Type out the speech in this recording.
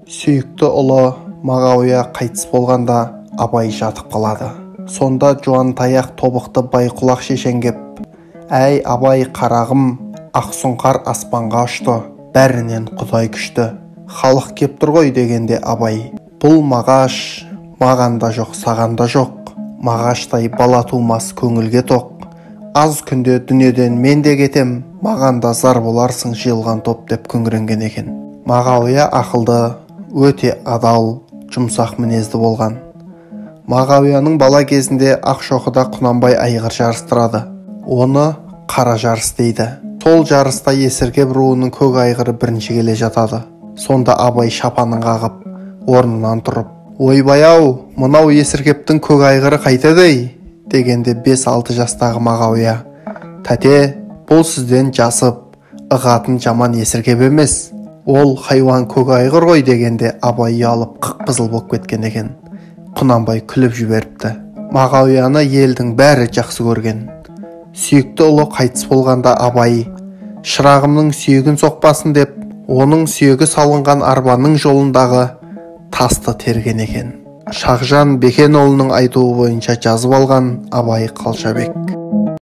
Сүйікті ұлы Мағауия қайтыс болғанда Абай жатып қалады. Сонда Жуантаяқ тобықты Байқұлақ шешен кеп: «Әй Абай қарағым, Ақсұңқар аспанға ұшты, бәрінен Құдай күшті, халық кеп тұр ғой» дегенде Абай: «Бұл Мағаш, маған да жоқ, саған да жоқ, Мағаштай бала тумас көңілге тоқ. Аз күнде дүниеден мен де кетем, маған да зар боларсың жиылған топ» деп күңіренген екен. Мағауия ақылды, өте адал, жұмсақ мінезді болған. Мағауияның бала кезінде Ақшоқыда Құнанбай айғыр жарыстырады. Оны қара жарыс дейді. Сол жарыста Есіркеп руының көк айғыры бірінші келе жатады. Сонда Абай шапанын қағып, орнынан тұрып: «Ойбай-ау, мынау Есіркептің көк айғыры қайтеді?» дегенде 5-6 жастағы Мағауия: «Тәте, бұл сізден жасып, ығатын жаман Есіркеп емес. Ол хайуан көк айғыр ғой» дегенде Абай ұялып қып-қызыл болып кеткен екен. Құнанбай күліп жіберіпті. Мағауияны елдің бәрі жақсы көрген. Сүйікті ұлы қайтыс болғанда Абай: «Шырағымның сүйегін соқпасын» деп, оның сүйегі салынған арбаның жолындағы тасты терген екен. Шақжан Бекенұлының айтуы бойынша жазып алған Абай Қалшабек.